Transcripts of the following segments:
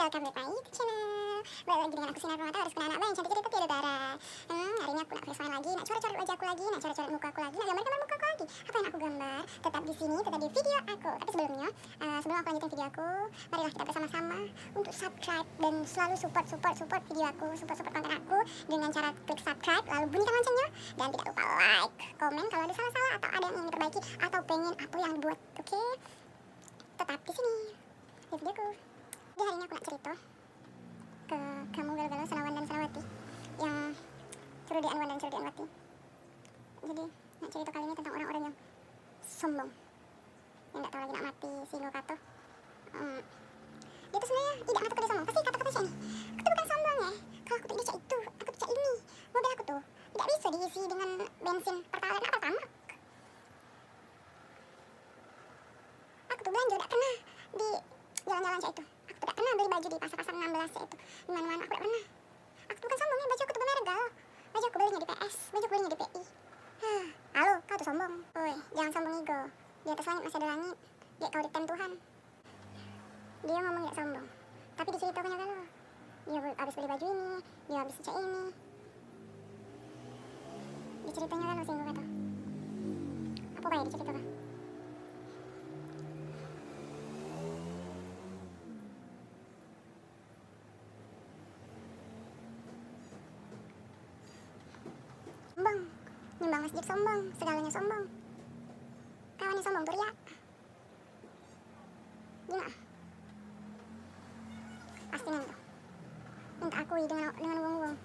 welcome back my YouTube channel. Balik lagi dengan aku Sinar Permata, harus kena anak yang cantik cerita tiada darah. Hari ini aku nak face lagi, nak coret-coret wajah aku lagi, nak coret-coret muka aku lagi, nak gambar-gambar muka aku lagi. Apa yang aku gambar? Tetap di sini, tetap di video aku. Tapi sebelumnya, sebelum aku lanjutin video aku, marilah kita bersama-sama untuk subscribe dan selalu support video aku, support konten aku dengan cara klik subscribe, lalu bunyikan loncengnya, dan tidak lupa like, komen kalau ada salah-salah atau ada yang ingin diperbaiki atau pengen aku yang buat, oke? Tetap di sini di videoku. Jadi hari ini aku nak cerita ke kamu galau-galau Senawan dan Senawati yang suruh Anwan dan suruh Anwati. Jadi nak cerita kali ini tentang orang-orang yang sombong, yang gak tahu lagi nak mati sehingga kata dia tuh sebenarnya tidak ngatur dia sombong. Pasti kata-kata saya nih, aku tuh bukan sombong ya, kalau aku tuh cak itu, aku tuh cak ini, mobil aku tuh tidak bisa diisi dengan bensin pertalite apa tamak. Aku tuh belanja gak pernah di jalan-jalan cak itu, aku tuh gak pernah beli baju di pasar-pasar 16 cak itu, dimana-mana aku gak pernah. Aku tuh bukan sombong ya, baju aku tuh bemerek gal, baju aku belinya di PS, baju aku belinya di PI. Halo, kau tuh sombong. Woi, jangan sombong ego. Di atas langit masih ada langit. Dia kau ditem Tuhan. Dia ngomong gak sombong, tapi diceritakannya galau. Dia habis beli baju ini, dia habis cek ini. Diceritanya galau sih gue kata. Apa kayak diceritakan? Sombong, nyumbang masjid sombong, segalanya sombong. Kawannya sombong tuh ria. Gimana? Pasti nanti minta akui dengan uang.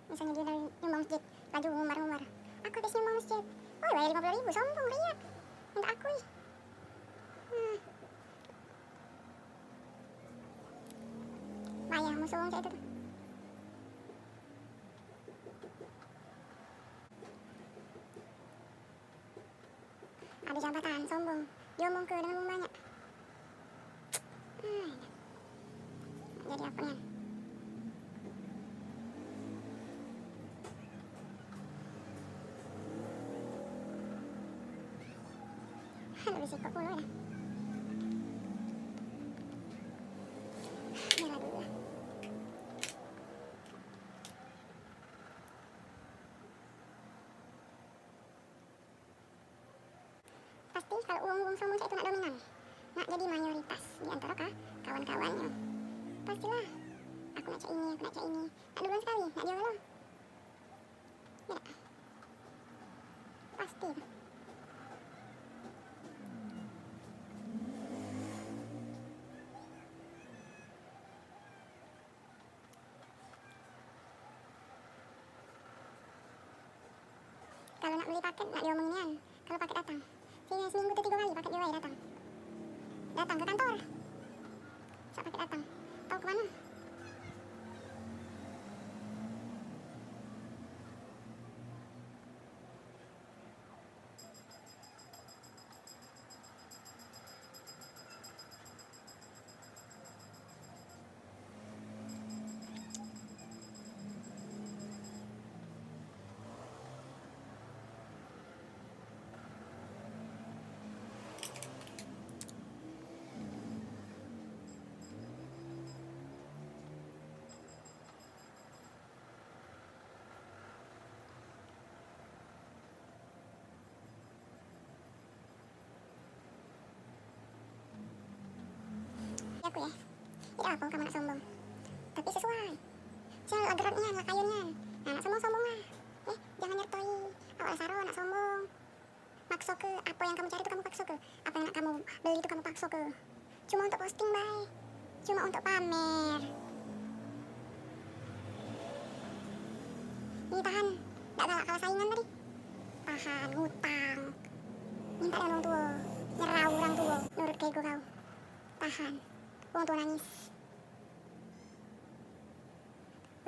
Misalnya dia dari nyumbang masjid, laju ngumbar. Aku habis nyumbang masjid. Woi, bayar 50.000, sombong ria. Minta akui. Bayar musuh kayak itu tuh. Ada jabatan, sombong. Diomong ke dengan uang banyak. Jadi apa nih? Lebih sikap pula dah. Nyala dulu. Pasti kalau uang sombong itu nak dominan, nak jadi mayoritas di antara kawan-kawannya. Pastilah, aku nak cak ini. Nak duluan sekali, nak dia galau. Ya, pasti. Kalau nak beli paket, nak diomongin. Kalau paket datang, seminggu tuh 3 kali paket jual datang ke kantor. Saat paket datang, tahu kemana? Aku ya, tidak apa kamu nak sombong, tapi sesuai. Jangan lah geraknya, lah kayunya. Nah, nak sombong lah. Jangan nyertoi. Awal saro nak sombong. Makso ke, apa yang kamu cari itu kamu pakso ke. Apa yang nak kamu beli itu kamu pakso ke. Cuma untuk posting bye. Cuma untuk pamer. Ini tahan, gak galak kalah saingan tadi. Tahan, ngutang. Minta dengan orang tua, nyerau orang tua, nurut ke ego kau. Tahan, orang tua nangis.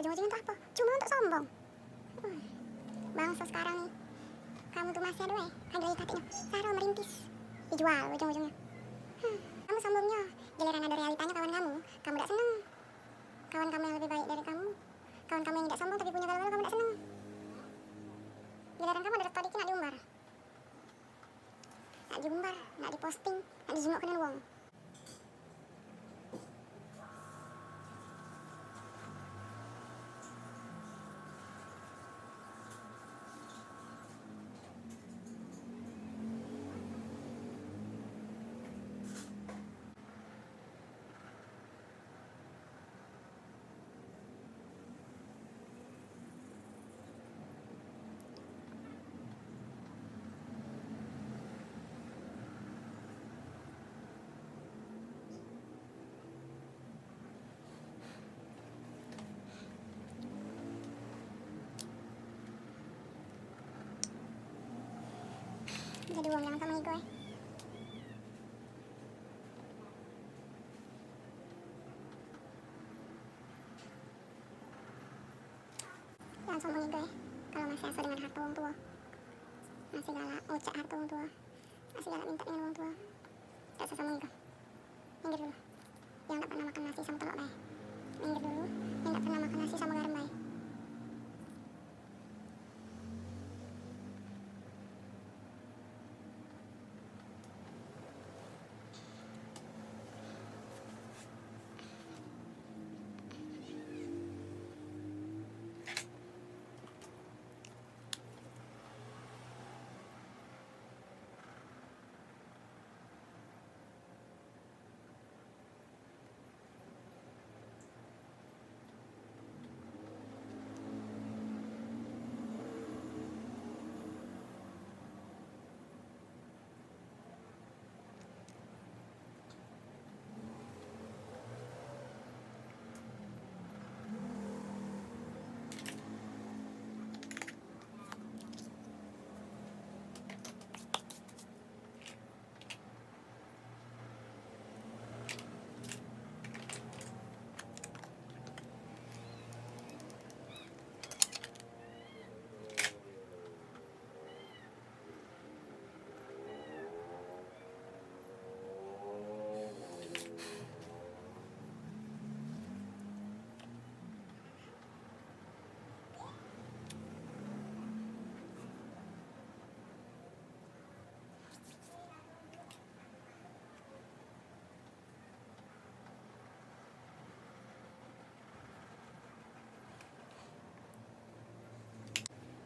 Ujung-ujungnya itu apa? Cuma untuk sombong. Bangsa sekarang nih, kamu tuh masih ada ada ikatnya. Saro merintis, dijual ujung-ujungnya. Kamu sombongnya, giliran ada realitanya kawan kamu gak seneng. Kawan kamu yang lebih baik dari kamu, kawan kamu yang tidak sombong tapi punya galau-galau kamu gak seneng. Giliran kamu ada rektor dikit nak diumbar, nak diposting, nak dijenguk dengan uang. Jadi uang jangan sama ego ya. Jangan sombong ego ya. Kalau masih asa dengan harta wong tua, masih galak ngocak harta wong tua, masih galak minta dengan wong tua, gak usah sombong ego. Minggir dulu. Yang gak pernah makan nasi sama telur bay. Minggir dulu. Yang gak pernah makan nasi sama garam bay.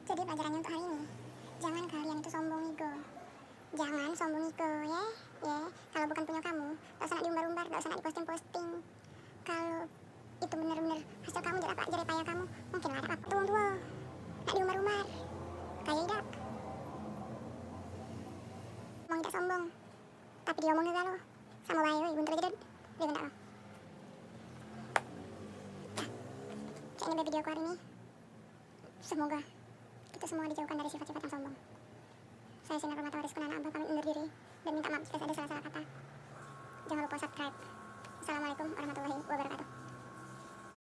Jadi pelajarannya untuk hari ini, jangan kalian itu sombong ego. Jangan sombong ego ya. Kalau bukan punya kamu, gak usah nak diumbar-umbar, gak usah nak diposting-posting. Kalau itu benar-benar hasil kamu, jadi payah kamu, mungkin lah ada apa tuh tua. Nak diumbar-umbar. Kayak idak. Mau tidak sombong, tapi dia omong juga lo. Sama bayi, buntu aja deh. Dia bentak lo. Kayak ini video aku hari ini. Semoga kita semua dijauhkan dari sifat-sifat yang sombong. Saya Sinar Rahmatawati Rizkuna Abah pamit undur diri dan minta maaf jika ada salah-salah kata. Jangan lupa subscribe. Assalamualaikum warahmatullahi wabarakatuh.